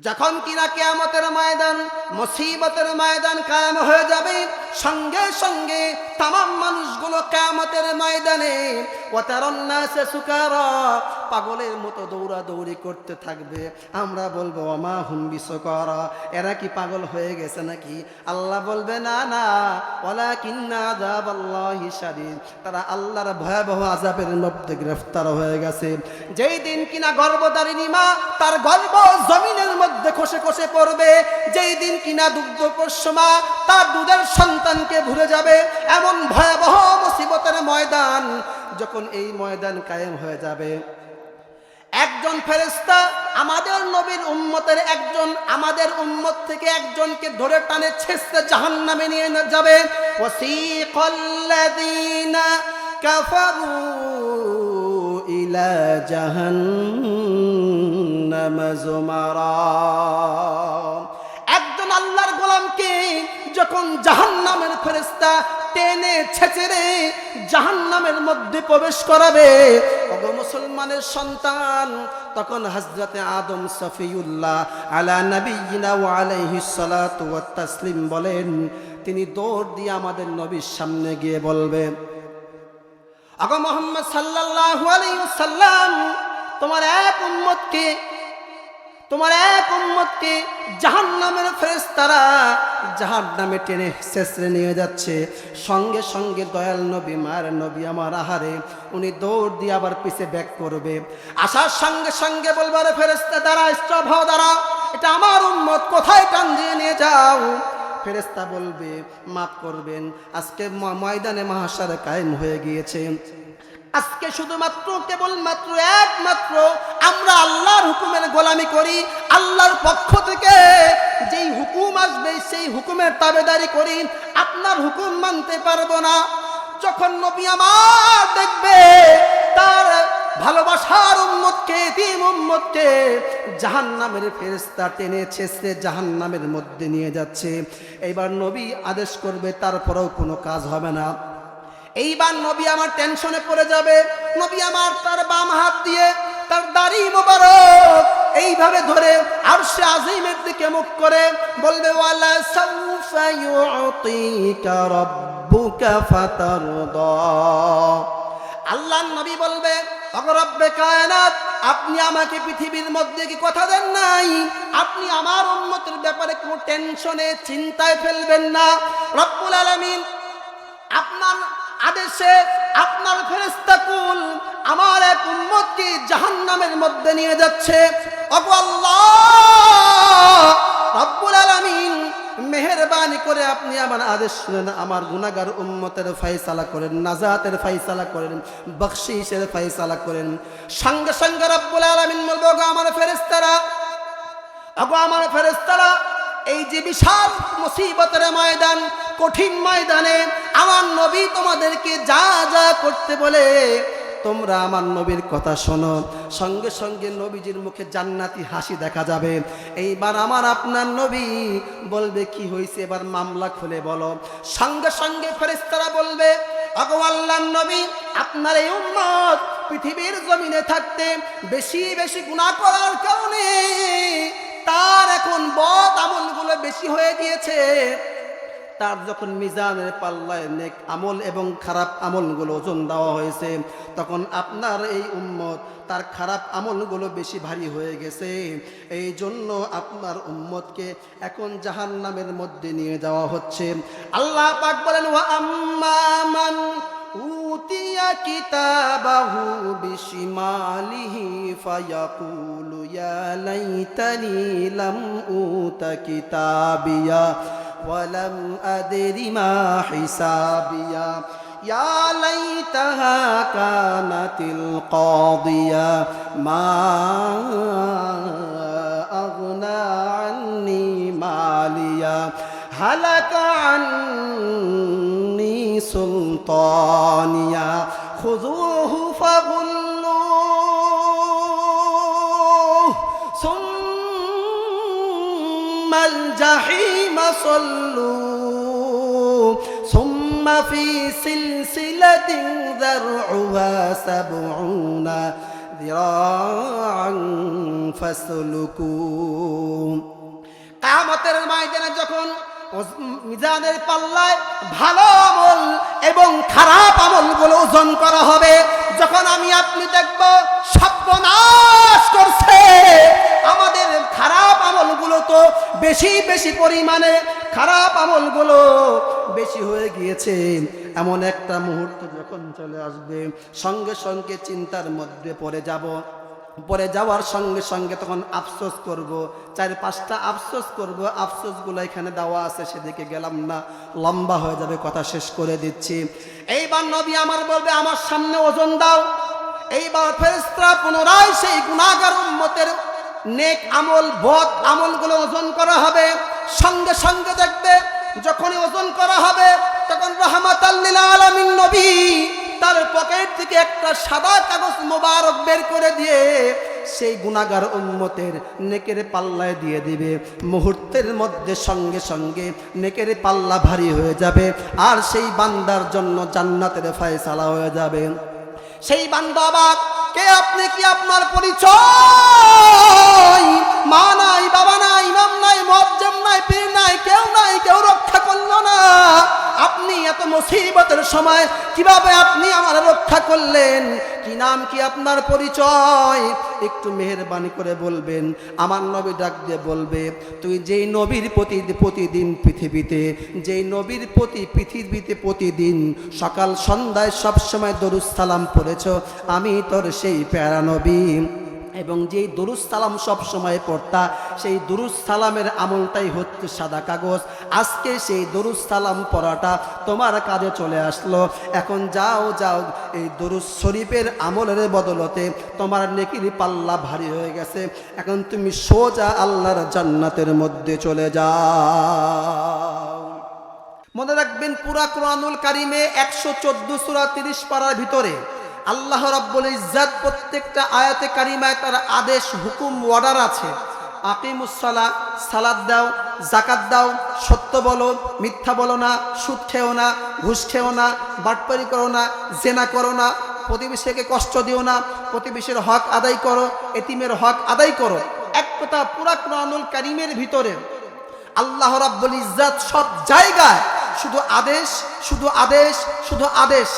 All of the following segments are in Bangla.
যখন কিনা কিয়ামতের ময়দান মুসিবতের ময়দান কায়েম হয়ে যাবে, সঙ্গে সঙ্গে तमाम মানুষগুলো কিয়ামতের ময়দানে ওয়াতারান্নাসে সুকারা পাগলের মতো দৌড়াদৌড়ি করতে থাকবে। আমরা বলবো ওমা হুম বিসুকারা, এরা কি পাগল হয়ে গেছে নাকি? আল্লাহ বলবে না না, ওয়ালাকিন্না আযাবাল্লাহি শাদীদ, তারা আল্লাহর ভয়াবহ আযাবের মধ্যে গ্রেফতার হয়ে গেছে। যেই দিন কিনা গর্ভধারিণী মা তার গর্ভ জমিনের মধ্যে খসে খসে পড়বে, যেই দিন কিনা দুগ্ধপোষ্য মা তার দুধের সন্তানকে ভুলে যাবে, এমন ভয়াবহ মুসিবতের ময়দান যখন এই ময়দান কায়েম হয়ে যাবে, একজন ফেরেশতা আমাদের নবীর উম্মতের একজন, আমাদের উম্মত থেকে একজনকে ধরে টানে ছেঁচড়ে জাহান্নামে নিয়ে যাবে। ওয়াসিকাল্লাযীনা কাফারু ইলা জাহান্নামা যুমারা, একজন আল্লাহর গোলামকে যখন জাহান্নামের ফেরেশতা টেনে ছেঁচড়ে জাহান্নামের মধ্যে প্রবেশ করাবে, ওগো মুসলমানের সন্তান, তখন হযরতে আদম সফিউল্লাহ আলা নবিয়িনা ওয়া আলাইহিস সালাতু ওয়াত তাসলিম বলেন, তিনি দৌড় দিয়ে আমাদের নবীর সামনে গিয়ে বলবে, ওগো মুহাম্মদ সাল্লাল্লাহু আলাইহি ওয়াসাল্লাম, তোমার এক উম্মতকে জাহান্নামের ফেরেশতারা জাহান্নামে টেনে ছেঁচড়ে নিয়ে যাচ্ছে। সঙ্গে সঙ্গে দয়াল নবী, মায়ের নবী আমার আহারে, উনি দৌড় দিয়ে আবার পিছে ব্যাক করবে। আসার সঙ্গে সঙ্গে বলবে, আরে ফেরেশতা দাঁড়া, স্টপ হও, দাঁড়া, এটা আমার উম্মত, কোথায় টান দিয়ে নিয়ে যাও? ফেরেশতা বলবে, মাফ করবেন, আজকে ময়দানে মাহশার কায়েম হয়ে গিয়েছে। আজকে শুধুমাত্র কেবলমাত্র একমাত্র আমরা আল্লাহর হুকুমের গোলামি করি, আল্লাহর পক্ষ থেকে যেই হুকুম আসবে সেই হুকুমের তাবেদারি করি, আপনার হুকুম মানতে পারবো না। যখন নবী আমার দেখবে তার ভালোবাসার উম্মতকে, এতিম উম্মতকে জাহান্নামের ফেরেশতা টেনে ছেঁচড়ে জাহান্নামের মধ্যে নিয়ে যাচ্ছে, এইবার নবী আদেশ করবে, তারপরেও কোনো কাজ হবে না। এইবার নবী আমার টেনশনে পড়ে যাবে। নবী আমার তার বাম হাত দিয়ে তার দাড়ি মোবারক এইভাবে ধরে আরশে আজিমের দিকে মুখ করে বলবে, ওয়ালা সাউফা ইউতিকা রাব্বুকা ফাতারদা। আল্লাহর নবী বলবে, ওগো রব্বে কায়নাত, আপনি আমাকে পৃথিবীর মধ্যে কি কথা দেন নাই? আপনি আমার উম্মতের ব্যাপারে কোনো টেনশনে চিন্তায় ফেলবেন না। রব্বুল আলামিন আপনার আদেশে আপনার ফেরেশতাকুল আমার এক উম্মতকে জাহান্নামের মধ্যে নিয়ে যাচ্ছে। ওগো আল্লাহ রব্বুল আলামিন, মেহেরবানি করে আপনি আমার আদেশ শুনেন, আমার গুনাহগার উম্মতের ফয়সালা করেন, নাজাতের ফয়সালা করেন, বখশিশের ফয়সালা করেন। সঙ্গে সঙ্গে রব্বুল আলামিন বলবে, ওগো আমার ফেরেশতারা, ওগো আমার ফেরেশতারা, এই যে বিশাল মুসিবতের ময়দান, কঠিন ময়দানে আমার নবী তোমাদেরকে যা যা করতে বলে তোমরা আমার নবীর কথা শোনো। সঙ্গে সঙ্গে নবীজির মুখে জান্নাতি হাসি দেখা যাবে। এইবার আমার আপনার নবী বলবে, কি হয়েছে, এবার মামলা খুলে বলো। সঙ্গে সঙ্গে ফেরেশতারা বলবে, ওগো আল্লাহর নবী, আপনার এই উম্মত পৃথিবীর জমিনে থাকতে বেশি বেশি গুনাহ করার কারণে তার এখন বদ আমলগুলো বেশি হয়ে গিয়েছে। তার যখন মিজানের পাল্লায় নেক আমল এবং খারাপ আমলগুলো ওজন দেওয়া হয়েছে, তখন আপনার এই উম্মত তার খারাপ আমলগুলো বেশি ভারী হয়ে গেছে। এই জন্য আপনার উম্মতকে এখন জাহান্নামের মধ্যে নিয়ে যাওয়া হচ্ছে। আল্লাহ পাক বলেন, ওয়া আম্মা মান উতিয়া কিতাবাহু বিশিমালিহি ফায়াকুলু ইয়া লাইতানি লাম উতা কিতাবিয়া ওয়ালাম আদরি মা হিসাবিয়া ইয়া লাইতাহা কানাতিল কাদিয়া মা আগনা আন্নি মালিয়া হালাকা আন্নি সুলতানিয়া খুযুহু ফাগুল্লুহু সুম্মাল জাহিমা সাল্লুহু সুম্মা ফি সিলসিলাতিন যারউহা সাবউনা যিরাআন ফাসলুকু। কিয়ামতের ময়দানে যখন মিজানের পাল্লায় ভালো আমল এবং খারাপ আমলগুলো ওজন করা হবে, যখন আমি আপনি দেখব সর্বনাশ করছে, আমাদের খারাপ আমলগুলো তো বেশি বেশি পরিমাণে খারাপ আমলগুলো বেশি হয়ে গিয়েছে, এমন একটা মুহূর্ত যখন চলে আসবে, সঙ্গে সঙ্গে চিন্তার মধ্যে পড়ে যাওয়ার সঙ্গে সঙ্গে তখন আফসোস করব, 4-5টা আফসোস করব। আফসোসগুলো এখানে দেওয়া আছে, সেদিকে গেলাম না, লম্বা হয়ে যাবে, কথা শেষ করে দিচ্ছি। এইবার নবী আমার বলবে, আমার সামনে ওজন দাও। এইবার ফেরেশতারা পুনরায় সেই গুনাহগার উম্মতের নেক আমল বদ আমলগুলো ওজন করা হবে। সঙ্গে সঙ্গে দেখবে যখনই ওজন করা হবে, তখন রাহমাতাল লিল আলামিন নবী তার পকেট থেকে একটা সাদা কাগজ মোবারক বের করে দিয়ে সেই গুনাহগার উম্মতের নেকের পাল্লায় দিয়ে দিবে। মুহূর্তের মধ্যে সঙ্গে সঙ্গে নেকের পাল্লা ভারী হয়ে যাবে, আর সেই বান্দার জন্য জান্নাতের ফয়সালা হয়ে যাবে। সেই বান্দা অবাক, কে আপনি, কি আপনার পরিচয়? মা নাই, বাবা নাই, ইমাম নাই, মুয়াজ্জিম নাই, পীর নাই, কেউ নাই, কেউ রক্ষা করলো না। আপনি এত মুসিবতের সময় কিভাবে আপনি আমার রক্ষা করলেন? কি নাম, কি আপনার পরিচয়? একটু মেহেরবানি করে বলবেন। আমার নবী ডাক দিয়ে বলবে, তুই যেই নবীর প্রতিদিন পৃথিবীতে, যেই নবীর পৃথিবীতে প্রতিদিন সকাল সন্ধ্যায় সবসময় দরুদ সালাম পড়েছ, আমি তোর সেই প্যারা নবী। এবং যেই দুরুদ সালাম সব সময় পড়তা, সেই দুরুদ সালামের আমলটাই হচ্ছে সাদা কাগজ। আজকে সেই দুরুদ সালাম পড়াটা তোমার কাজে চলে আসলো। এখন যাও, এই দুরুদ শরীফের আমলের বদলতে তোমার নেকির পাল্লা ভারী হয়ে গেছে। এখন তুমি সোজা আল্লাহর জান্নাতের মধ্যে চলে যাও। মনে রাখবেন, পুরা কোরআনুল কারিমে 114 সূরা 30 পারার ভিতরে আল্লাহ রাব্বুল ইজ্জত প্রত্যেকটা আয়াতে কারিমায় তার আদেশ, হুকুম, অর্ডার আছে। আকিমুস সালাহ, সালাত দাও, যাকাত দাও, সত্য বলো, মিথ্যা বলো না, সুদ খেও না, ঘুষ খেও না, বাটপারি করো না, জেনা করো না, প্রতিবেশীকে কষ্ট দিও না, প্রতিবেশীর হক আদায় করো, এতিমের হক আদায় করো। এক কথা, পুরা কোরআনুল কারিমের ভিতরে আল্লাহ রাব্বুল ইজ্জত সব জায়গায় শুধু আদেশ, শুধু আদেশ, শুধু আদেশ।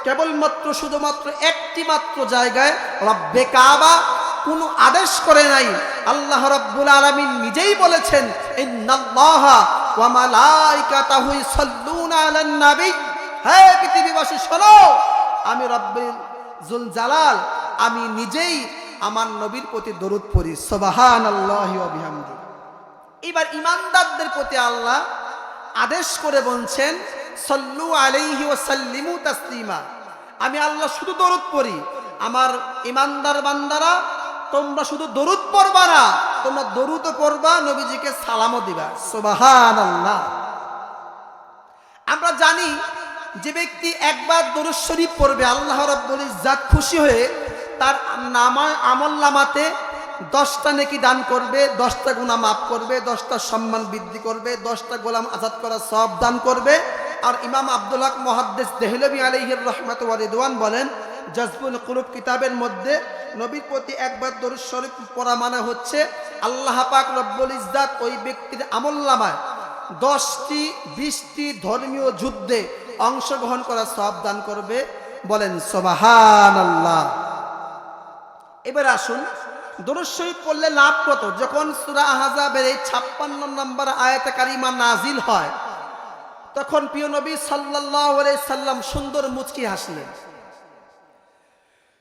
কেবলমাত্র শুধুমাত্র একটি মাত্র জায়গায় রব্বে কাবা কোনো আদেশ করে নাই। আল্লাহ রাব্বুল আলামিন নিজেই বলেছেন, ইন্নাল্লাহা ওয়া মালাইকাতাহু ইউসাল্লুনা আলান নবী। হে পৃথিবীবাসী শোনো, আমি রব্বুল জুল জালাল, আমি নিজেই আমার নবীর প্রতি দরুদ পড়ি। সুবহানাল্লাহি ওয়া বিহামদি। এবার ঈমানদারদের প্রতি আল্লাহ আদেশ করে বলছেন, সাল্লু আলাইহি ওয়া সাল্লিমু তাসলিমা। আমি আল্লাহ শুধু দরুদ পড়ি, আমার ঈমানদার বান্দারা তোমরা শুধু দরুদ পড়বা না, তোমরা দরুদও পড়বা, নবীজিকে সালামও দিবা। সুবহানাল্লাহ। আমরা জানি যে ব্যক্তি একবার দরুদ শরীফ পড়বে, আল্লাহ রাব্বুল ইজ্জত খুশি হয়ে তার আমলনামাতে 10টা নেকি দান করবে, 10টা গুনাহ মাফ করবে, 10টা সম্মান বৃদ্ধি করবে, 10টা গোলাম আজাদ করার সওয়াব দান করবে। আর ইমাম আব্দুল হক মুহাদ্দিস দেহলভী আলাইহির রাহমাতু ওয়া রিদওয়ান বলেন, জাযবুল কুলুব কিতাবের মধ্যে নবীর প্রতি একবার দরুদ শরীফ পড়া মানে হচ্ছে আল্লাহ পাক রব্বুল ইজ্জত ওই ব্যক্তির আমলনামায় 10টি 20টি ধর্মীয় যুদ্ধে অংশগ্রহণ করার সওয়াব দান করবে। বলেন সুবহানাল্লাহ। এবার আসুন, দরুদ শরীফ পড়লে লাভ কত? যখন সূরা আহজাবের এই 56 নম্বর আয়াতে কারিমা নাজিল হয়, তখন প্রিয় নবী সাল্লাল্লাহু আলাইহি সাল্লাম সুন্দর মুচকি হাসলেন।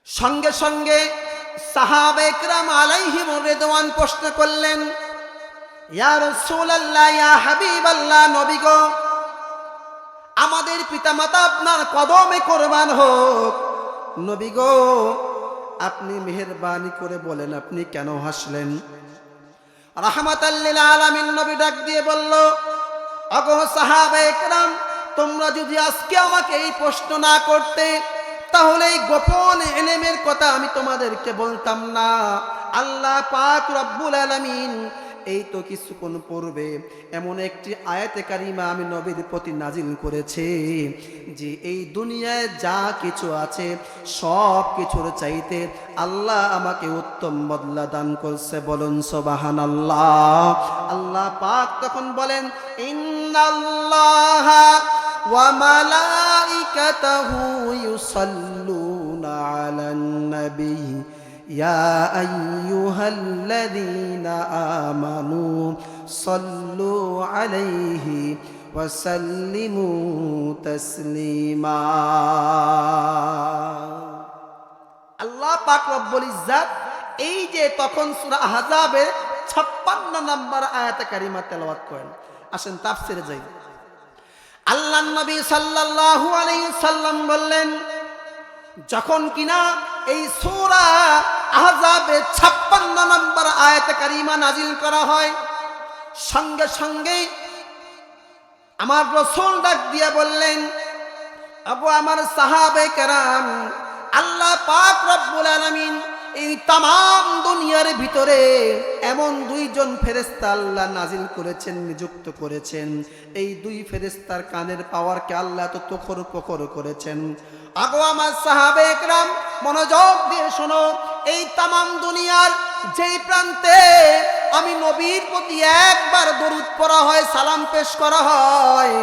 সঙ্গে সঙ্গে সাহাবায়ে কেরাম আলাইহিম রিদওয়ান প্রশ্ন করলেন, ইয়া রাসূলুল্লাহ, ইয়া হাবিবাল্লাহ, নবী গো, আমাদের পিতামাতা আপনার কদমে কুরবান হোক। নবী গো, আপনি মেহেরবানি করে বলেন, আপনি কেন হাসলেন? রাহমাতাল লিল আলামিন নবী ডাক দিয়ে বলল, ওগো সাহাবায়ে কেরাম, তোমরা যদি আজকে আমাকে এই প্রশ্ন না করতে, তাহলে এই গোপন ইলমের কথা আমি তোমাদেরকে বলতাম না। আল্লাহ পাক রব্বুল আলামিন এই তো কিছুক্ষণ পূর্বে এমন একটি আয়াতে কারিমা আমি নবীর প্রতি নাজিল করেছি যে এই দুনিয়ায় যা কিছু আছে সব কিছুর চাইতে আল্লাহ আমাকে উত্তম বদলা দান করছে। বলুন সুবহানাল্লাহ। আল্লাহ পাক তখন বলেন, ইন্নাল্লাহা ওয়া মালাইকাতাহু ইউসাল্লুনা আলান নবী ইয়া আইয়ুহাল্লাযীনা আমানু সাল্লু আলাইহি ওয়া সাল্লিমু তাসলিমা। আল্লাহ পাক রব্বুল ইজ্জাত এই যে তখন সূরা আহজাবের 56 নম্বর আয়াতে কারিমা তেলাওয়াত করেন। আসেন তাফসিরে যাই। আল্লাহর নবী সাল্লাল্লাহু আলাইহি সাল্লাম বললেন, যখন কিনা এই সূরা আহজাবের 56 নম্বর আয়াতে কারিমা নাজিল করা হয়, সঙ্গে সঙ্গে আমার রাসূল ডাক দিয়ে বললেন, আবু আমার সাহাবে কেরাম, আল্লাহ পাক রব্বুল আলামিন এই তামাম দুনিয়ার ভিতরে এমন দুইজন ফেরেশতা আল্লাহ নাজিল করেছেন, নিযুক্ত করেছেন। এই দুই ফেরেশতার কানের পাওয়ারকে আল্লাহ তো তোখর পোখর করেছেন। আগো আমার সাহাবে একরাম মনোযোগ দিয়ে শোনো, এই তামাম দুনিয়ার যেই প্রান্তে আমি নবীর প্রতি একবার দরুদ পড়া হয়, সালাম পেশ করা হয়,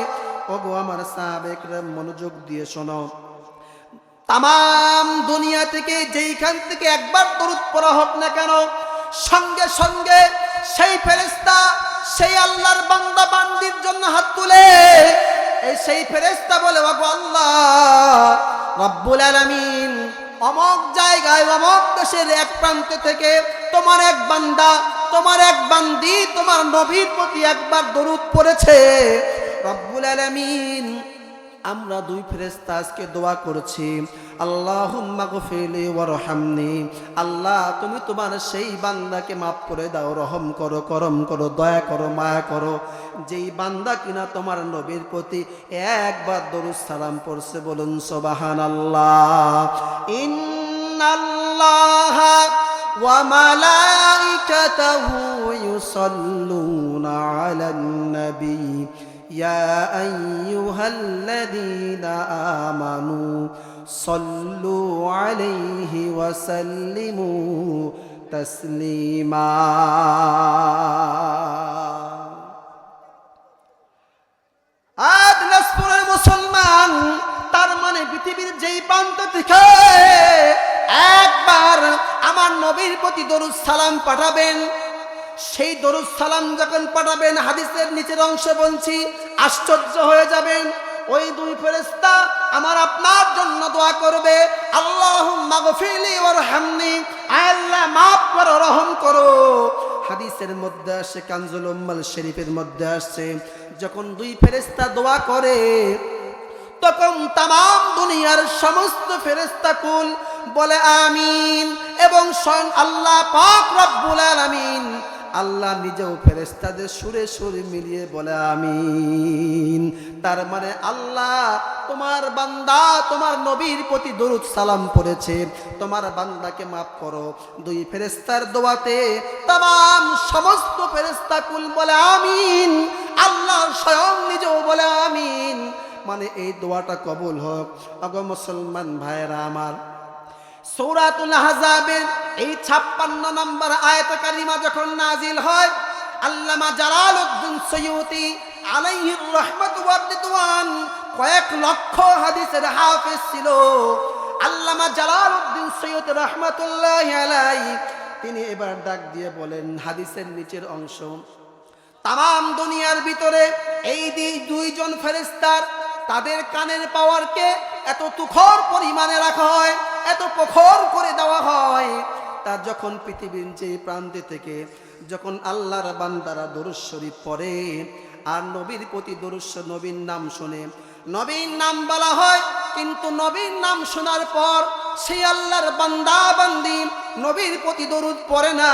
ওগো আমার সাহাবে একরাম মনোযোগ দিয়ে শোনো, তামাম দুনিয়া থেকে যেইখান থেকে একবার দরুদ পড়া হোক না কেন, সঙ্গে সঙ্গে সেই ফেরেশতা সেই আল্লাহর বান্দা বান্দির জন্য হাত তুলে সেই ফেরেশতা বলে, ওগো আল্লাহ রব্বুল আলামিন, অমক জায়গায় অমক দেশের এক প্রান্ত থেকে তোমার এক বান্দা তোমার এক বান্দি তোমার নবীর প্রতি একবার দরুদ পড়েছে। রব্বুল আলামিন, আমরা দুই ফেরেশতা আজকে দোয়া করেছি, আল্লাহুম্মা গফিরলি ওয়ারহামনি, আল্লাহ তুমি তোমার সেই বান্দাকে মাফ করে দাও, রহম করো, করম করো, দয়া করো, মায়া করো, যেই বান্দা কিনা তোমার নবীর প্রতি একবার দরুদ সালাম পড়ছে। বলুন সুবহানাল্লাহ। ইন্নাল্লাহা ওয়া মালাইকাতাহু ইউসাল্লুনা আলান নবী ইয়া আইয়ুহাল্লাযীনা আমানু সাল্লু আলাইহি ওয়া সাল্লিমু তাসলিমা। আজ নাসপুরের মুসলমান, তার মানে পৃথিবীর যেই প্রান্ত থেকে একবার আমার নবীর প্রতি দরুদ সালাম পাঠাবেন, সেই দরুদ সালাম যখন পাঠাবেন, হাদিসের নিচের অংশ বলছি, আশ্চর্য হয়ে যাবেন। ওই দুই ফেরেশতা আমার আপনার জন্য দোয়া করবে, আল্লাহুম্মা গফিরলি ওয়ারহামনি, আল্লাহ মাফ করো, রহম করো। হাদিসের মধ্যে আসে, কানজুল উম্মাল শরীফের মধ্যে আসছে, যখন দুই ফেরেশতা দোয়া করে তখন তামাম দুনিয়ার সমস্ত ফেরেশতা কুল বলে আমিন, এবং স্বয়ং আল্লাহ পাক রব্বুল আলামিন আল্লাহ নিজেও ফেরেশতাদের সুরে সুরে মিলিয়ে বলে আমিন। তার মানে আল্লাহ তোমার বান্দা তোমার নবীর প্রতি দরুদ সালাম পড়েছে, তোমার বান্দাকে মাফ করো। দুই ফেরেশতার দোয়াতে তামাম সমস্ত ফেরেশতা কুল বলে আমিন, আল্লাহ স্বয়ং নিজেও বলে আমিন। মানে এই দোয়াটা কবুল হোক। আগো মুসলমান ভাইরা আমার, সূরাতুল আহজাবের এই 56 নম্বর আয়াতে কারিমা যখন নাজিল হয়, আল্লামা জালালউদ্দিন সৈয়ুতি আলাইহির রাহমাতু ওয়া রিদওয়ান কয়েক লক্ষ হাদিসের হাফেজ ছিল। আল্লামা জালালউদ্দিন সৈয়ুতি রাহমাতুল্লাহি আলাইহি তিনি এবার ডাক দিয়ে বলেন, হাদিসের নিচের অংশ, তামাম দুনিয়ার ভিতরে এই দুইজন ফেরেশতার তাদের কানের পাওয়ারকে এত তুখর পরিমাণে রাখা হয়, এত প্রখর করে দেওয়া হয়, তা যখন পৃথিবীর যে প্রান্তে থেকে যখন আল্লাহর বান্দারা দরুদ শরীফ পড়ে আর নবীর প্রতি দরুদ, নবীর নাম শুনে, নবীর নাম বলা হয়, কিন্তু নবীর নাম শোনার পর সেই আল্লাহর বান্দা বান্দি নবীর প্রতি দরুদ পড়ে না।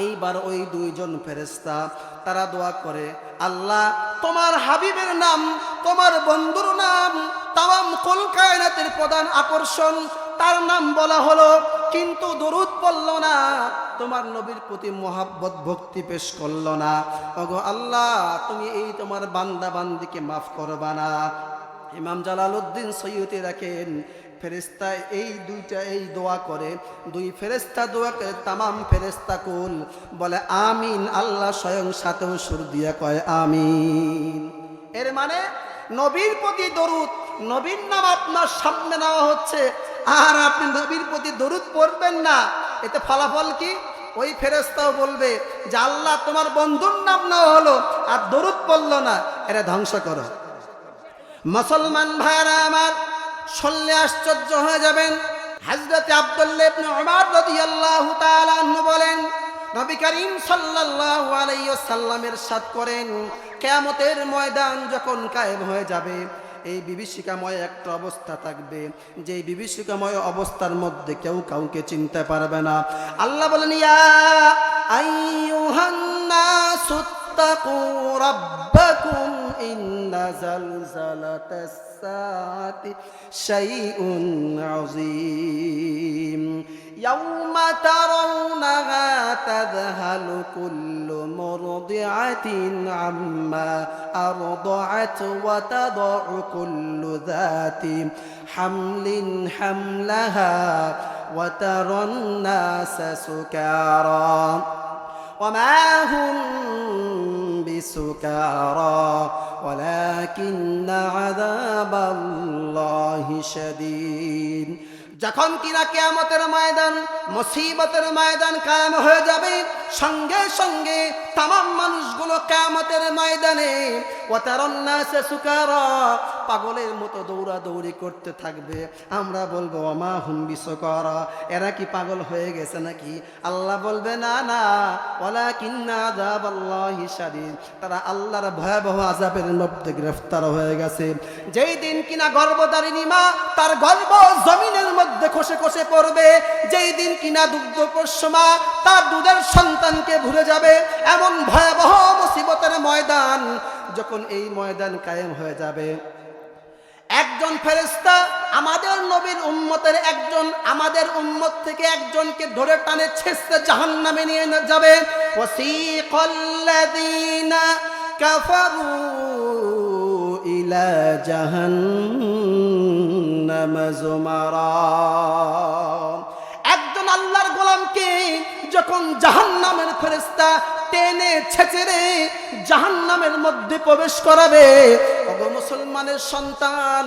এইবার ওই দুইজন ফেরেশতা তারা দোয়া করে, আল্লাহ তোমার হাবিবের নাম, তোমার বন্ধুর নাম, তামাম কুল কায়নাতের প্রধান আকর্ষণ, তার নাম বলা হলো কিন্তু দরুদ পড়ল না। তোমার নবীর প্রতি মহাব্বত ভক্তি পেশ করলো না। ওগো আল্লাহ, তুমি এই তোমার বান্দা বান্দিকে মাফ করবা না। ইমাম জালালউদ্দিন সৈয়দী রাখেন, ফেরেশতা এই দোয়া করে, দুই ফেরেশতা দোয়া করে, তামাম ফেরেশতা কুল বলে আমিন। আল্লাহ স্বয়ং সাথেও সুর দিয়া কয় আমিন। এর মানে নবীর প্রতি দরুদ, নবীর নাম আপনার সামনে নেওয়া হচ্ছে, আর আপনি নবীর প্রতি দরুদ পড়বেন না, এতে ফলাফল কি? ওই ফেরেশতাও বলবে যে আল্লাহ তোমার বন্ধুর নাম নেওয়া হলো আর দরুদ পড়লো না, এটা ধ্বংস করো। মুসলমান ভাইরা আমার, শুনলে আশ্চর্য হয়ে যাবেন। হযরত আব্দুল্লাহ ইবনে উমর রাদিয়াল্লাহু তাআলা আনহু বলেন, নবী করিম সাল্লাল্লাহু আলাইহি ওয়াসাল্লামের ইরশাদ করেন, কিয়ামতের ময়দান যখন কায়েম হয়ে যাবে, এই বিভীষিকাময় একটা অবস্থা থাকবে, যে বিভীষিকাময় অবস্থার মধ্যে কেউ কাউকে চিনতে পারবে না। আল্লাহ বলেন, ইয়া আইয়ুহান নাসু তাকু রাব্বাকুম ইন্না জালজালাতাস সাআতি শাইউন আযীম ইয়াউমা তারাউনাহা তাযহালু কুল্লু মুরদিআতিন আম্মা আরদাআত ওয়া তাদউ কুল্লু যাতি হামলিন হামলাহা ওয়া তারান নাসা সুকারা وما هم بسكارى ولكن عذاب الله شديد। যখন কিনা কিয়ামতের ময়দান, মুসিবতের ময়দান কায়েম হয়ে যাবে, সঙ্গে সঙ্গে तमाम মানুষগুলো কিয়ামতের ময়দানে ওয়াতারান নাস সুকারা, পাগলের মতো দৌড়াদৌড়ি করতে থাকবে। আমরা বলবো ওমা হুম বিসুকারা, এরা কি পাগল হয়ে গেছে নাকি? আল্লাহ বলবে না না, ওয়ালাকিন্না আযাবাল্লাহি শাদীদ, তারা আল্লাহর ভয়াবহ আযাবের মধ্যে গ্রেফতার হয়ে গেছে। যেই দিন কিনা গর্ভধারিণী মা তার গর্ভ জমিনের মধ্যে খসে খসে পড়বে, যেই দিন কিনা দুগ্ধপোষ্য মা তার দুধের সন্তানকে ভুলে যাবে, এমন ভয়াবহ মুসিবতের ময়দান যখন এই ময়দান কায়েম হয়ে যাবে, একজন ফেরেশতা আমাদের নবীর উম্মতের একজন, আমাদের উম্মত থেকে একজনকে ধরে টানে ছেঁচড়ে জাহান্নামে নিয়ে যাবে। ওয়াসিকাল্লাযীনা কাফারু ইলা জাহান্নামা যুমারা, একজন আল্লাহর গোলামকে যখন জাহান্নামের ফেরেশতা টেনে ছেঁচড়ে জাহান্নামের মধ্যে প্রবেশ করাবে, ওগো মুসলমানের সন্তান,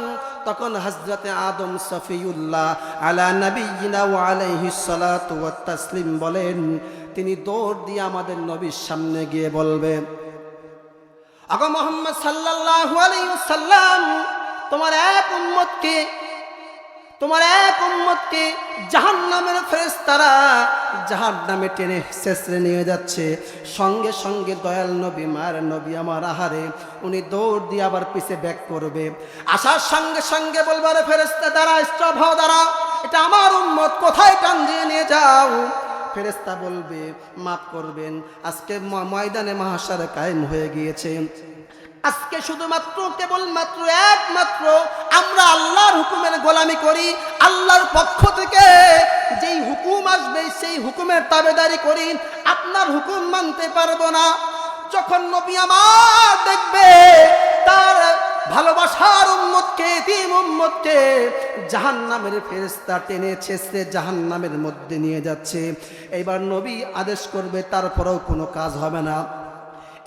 তখন হযরতে আদম সফিউল্লাহ আলা নবিয়িনা ওয়া আলাইহিস সালাতু ওয়াত তাসলিম বলেন, তিনি দৌড় দিয়ে আমাদের নবীর সামনে গিয়ে বলবে, ওগো মুহাম্মদ সাল্লাল্লাহু আলাইহি ওয়াসাল্লাম, তোমার এক উম্মতকে জাহান্নামের ফেরেশতারা জাহান্নামে টেনে ছেঁচড়ে নিয়ে যাচ্ছে। সঙ্গে সঙ্গে দয়াল নবী, মার নবী আমার আহারে, উনি দৌড় দিয়ে আবার পিছে ব্যাক করবে। আসার সঙ্গে সঙ্গে বলবে, আরে ফেরেশতা দাঁড়া, স্টপ হও, দাঁড়া, এটা আমার উম্মত, কোথায় টান দিয়ে নিয়ে যাও? ফেরেশতা বলবে, মাফ করবেন, আজকে ময়দানে মাহশার কায়েম হয়ে গিয়েছে। আজকে শুধুমাত্র কেবলমাত্র একমাত্র আমরা আল্লাহর হুকুমের গোলামি করি, আল্লাহর পক্ষ থেকে যেই হুকুম আসবে সেই হুকুমের তাবেদারি করি, আপনার হুকুম মানতে পারবো না। যখন নবী আমার দেখবে তার ভালোবাসার উম্মতকে, এতিম উম্মতকে জাহান্নামের ফেরেশতা টেনে ছেঁচড়ে জাহান্নামের মধ্যে নিয়ে যাচ্ছে, এইবার নবী আদেশ করবে, তারপরেও কোনো কাজ হবে না।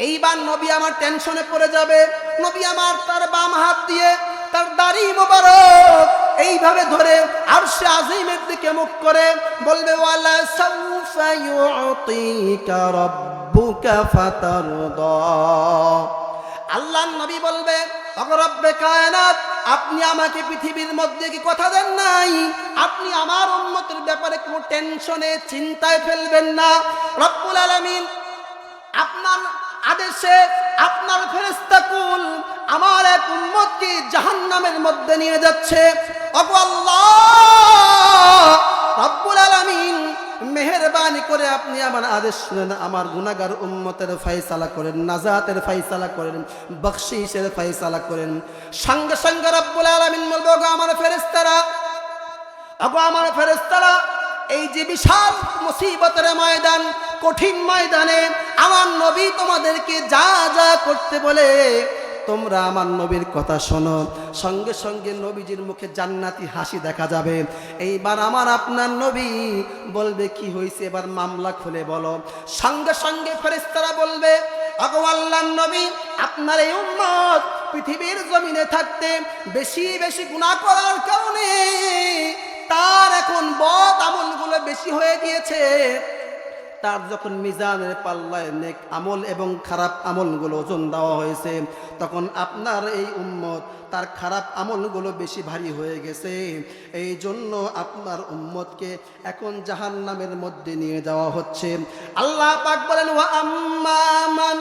এইবার নবী আমার টেনশনে পড়ে যাবে। নবী আমার তার বাম হাত দিয়ে তার দাড়ি মোবারক এইভাবে ধরে আরশে আজিমের দিকে মুখ করে বলবে, ওয়ালা সাউফা ইউতিকা রাব্বুকা ফাতারদা। আল্লাহর নবী বলবে, ওগো রব্বে কায়নাত, আপনি আমাকে পৃথিবীর মধ্যে কি কথা দেন নাই? আপনি আমার উম্মতের ব্যাপারে কোনো টেনশনে চিন্তায় ফেলবেন না। রব্বুল আলামিন আপনার আদেশে আপনার ফেরেশতাকুল আমার এক উম্মতকে জাহান্নামের মধ্যে নিয়ে যাচ্ছে। ওগো আল্লাহ রব্বুল আলামিন, মেহেরবানি করে আপনি আমার আদেশ শুনেন, আমার গুনাহগার উম্মতের ফয়সালা করেন, নাজাতের ফয়সালা করেন, বখশিশের ফয়সালা করেন। সঙ্গে সঙ্গে রব্বুল আলামিন বলবে, ওগো আমার ফেরেশতারা, এই যে বিশাল মুসিবতের ময়দান, কঠিন ময়দানে আমার নবী তোমাদেরকে যা যা করতে বলে তোমরা আমার নবীর কথা শোনো। সঙ্গে সঙ্গে নবীজির মুখে জান্নাতি হাসি দেখা যাবে। এইবার আমার আপনার নবী বলবে কি হয়েছে, এবার মামলা খুলে বলো। সঙ্গে সঙ্গে ফেরেশতারা বলবে, ওগো আল্লাহর নবী, আপনার এই উম্মত পৃথিবীর জমিনে থাকতে বেশি বেশি গুনাহ করার কারণে তার এখন বদ আমলগুলো বেশি হয়ে গিয়েছে। তার যখন মিজানের পাল্লায় নেক আমল এবং খারাপ আমলগুলো ওজন দেওয়া হয়েছে, তখন আপনার এই উম্মত তার খারাপ আমলগুলো বেশি ভারী হয়ে গেছে। এই জন্য আপনার উম্মতকে এখন জাহান্নামের মধ্যে নিয়ে যাওয়া হচ্ছে। আল্লাহ পাক বলেন, ওয়া আম্মা মান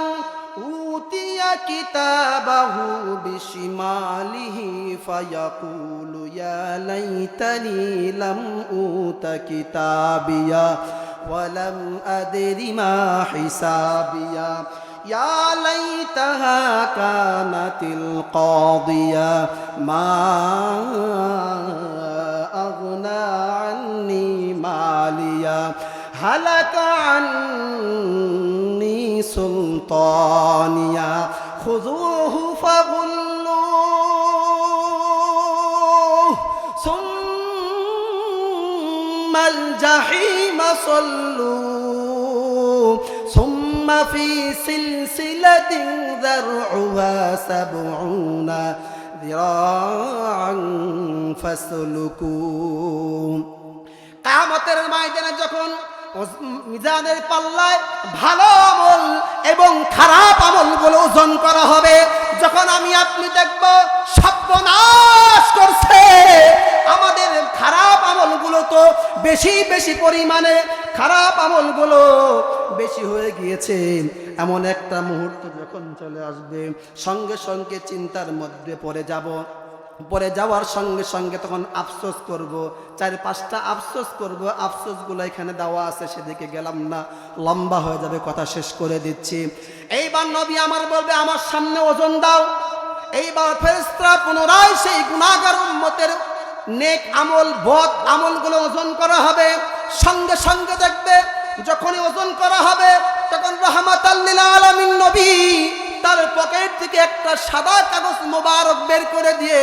উতিয়া কিতাবাহু বিশিমালিহি ফায়াকুলু ইয়া লাইতানি লাম উতা কিতাবিয়া ওয়ালাম আদরি মা হিসাবিয়া ইয়া লাইতাহা কানাতিল কাদিয়া মা আগনা আন্নি মালিয়া হালাকা আন্নি সুলতানিয়া খুযুহু ফাগুল্লুহু সুম্মাল জাহিমা صلوا ثم في سلسلة ذرعها 70 ذراعا فاسلكوه। কিয়ামতের ময়দানে যখন মিজানের পাল্লায় ভালো আমল এবং খারাপ আমলগুলো ওজন করা হবে, যখন আমি আপনি দেখব সর্বনাশ করছে, আমাদের খারাপ আমলগুলো তো বেশি বেশি পরিমাণে খারাপ আমলগুলো বেশি হয়ে গিয়েছে, এমন একটা মুহূর্ত যখন চলে আসবে, সঙ্গে সঙ্গে চিন্তার মধ্যে পড়ে যাব। পরে যাওয়ার সঙ্গে সঙ্গে তখন আফসোস করব, 4-5টা আফসোস করব। আফসোসগুলো এখানে দেওয়া আছে, সেদিকে গেলাম না, লম্বা হয়ে যাবে, কথা শেষ করে দিচ্ছি। এইবার নবী আমার বলবে, আমার সামনে ওজন দাও। এইবার ফেরেশতারা পুনরায় সেই গুনাহগার উম্মতের নেক আমল বদ আমলগুলো ওজন করা হবে। সঙ্গে সঙ্গে দেখবে যখনই ওজন করা হবে, তখন রাহমাতাল লিল আলামিন নবী তার পকেট থেকে একটা সাদা কাগজ মোবারক বের করে দিয়ে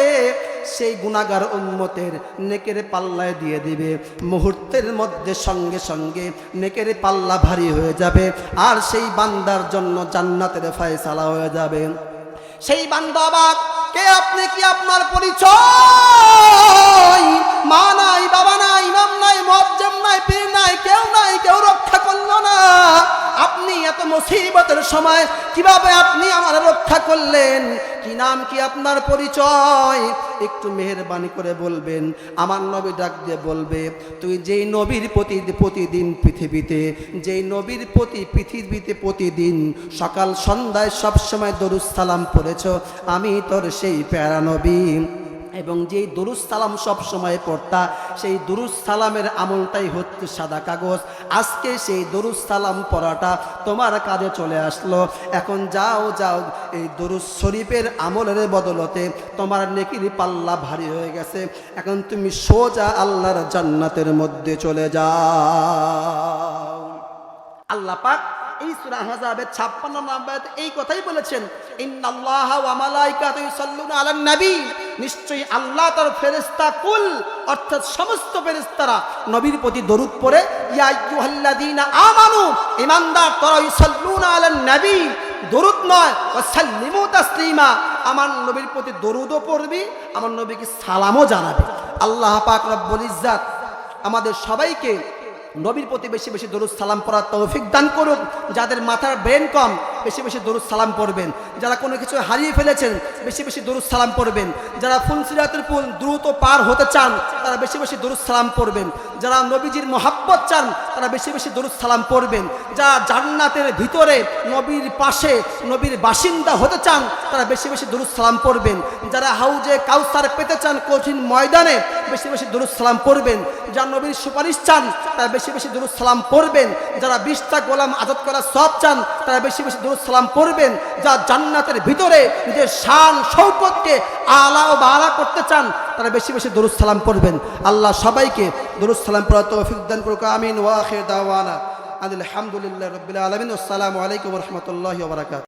সেই গুনাহগার উম্মতের নেকের পাল্লায় দিয়ে দিবে। মুহূর্তের মধ্যে সঙ্গে সঙ্গে নেকের পাল্লা ভারী হয়ে যাবে, আর সেই বান্দার জন্য জান্নাতের ফয়সালা হয়ে যাবে। সেই বান্দা অবাক, কে আপনি, কি আপনার পরিচয়? মা নাই, বাবা নাই, ইমাম নাই, মুয়াজ্জিম নাই, পীর নাই, কেউ নাই, কেউ রক্ষা করলো না। আপনি এত মুসিবতের সময় কিভাবে আপনি আমার রক্ষা করলেন? কি নাম, কি আপনার পরিচয়? একটু মেহেরবানি করে বলবেন। আমার নবী ডাক দিয়ে বলবে, তুই যেই নবীর প্রতিদিন পৃথিবীতে, যেই নবীর পৃথিবীতে প্রতিদিন সকাল সন্ধ্যায় সবসময় দরুদ সালাম পড়েছ, আমি তোর সেই প্যারা নবী। এবং যেই দুরুদ সালাম সব সময় পড়তা, সেই দুরুদ সালামের আমলটাই হচ্ছে সাদা কাগজ। আজকে সেই দুরুদ সালাম পড়াটা তোমার কাজে চলে আসলো। এখন যাও যাও, এই দুরুদ শরীফের আমলের বদলতে তোমার নেকির পাল্লা ভারী হয়ে গেছে। এখন তুমি সোজা আল্লাহর জান্নাতের মধ্যে চলে যাও। আল্লাহ পাক এই সূরা আহজাবের 56 নম্বর এই কথাই বলেছেন, ইন্নাল্লাহা ওয়া মালাইকাতুহু ইউসাল্লুনা আলান নবী, নিশ্চয়ই আল্লাহ তার ফেরেশতা কুল অর্থাৎ সমস্ত ফেরেশতারা নবীর প্রতি দরুদ পড়ে। ইয়া আইয়ুহাল্লাযীনা আমানু, ঈমানদার তারা ইউসাল্লুনা আলান নবী, দরুদ নয়, ওয়া সাল্লিমু তাসলিমা, আমার নবীর প্রতি দরুদও পড়বি, আমার নবীকে সালামও জানাবি। আল্লাহ পাক রব্বুল ইজ্জাত আমাদের সবাইকে নবীর প্রতি বেশি বেশি দরুদ সালাম পড়ার তৌফিক দান করুক। যাদের মাথার ব্রেন কম, বেশি বেশি দরুদ সালাম পড়বেন। যারা কোনো কিছু হারিয়ে ফেলেছেন, বেশি বেশি দরুদ সালাম পড়বেন। যারা ফুলসিরাতের পুল দ্রুত পার হতে চান, তারা বেশি বেশি দরুদ সালাম পড়বেন। যারা নবীজির মহাব্বত চান, তারা বেশি বেশি দরুদ সালাম পড়বেন। যারা জান্নাতের ভিতরে নবীর পাশে নবীর বাসিন্দা হতে চান, তারা বেশি বেশি দরুদ সালাম পড়বেন। যারা হাউজে কাউসার পেতে চান কঠিন ময়দানে, বেশি বেশি দরুদ সালাম পড়বেন। যারা নবীর সুপারিশ চান, তারা বেশি বেশি দরুদ সালাম পড়বেন। যারা 20টা গোলাম আজাদ করার সওয়াব চান, তারা বেশি বেশি দরুদ দরুদ সালাম পড়বেন, যা জান্নাতের ভিতরে নিজের শান শৌকতকে আলা ও বালা করতে চান তারা বেশি বেশি দরুদ সালাম পড়বেন। আল্লাহ সবাইকে দরুদ সালাম পড়ার তৌফিক দান করুক। আমিন। ওয়া আখির দাওয়ানা আলহামদুলিল্লাহি রাব্বিল আলামিন। আসসালামু আলাইকুম ওয়া রাহমাতুল্লাহি ওয়া বারাকাতুহু।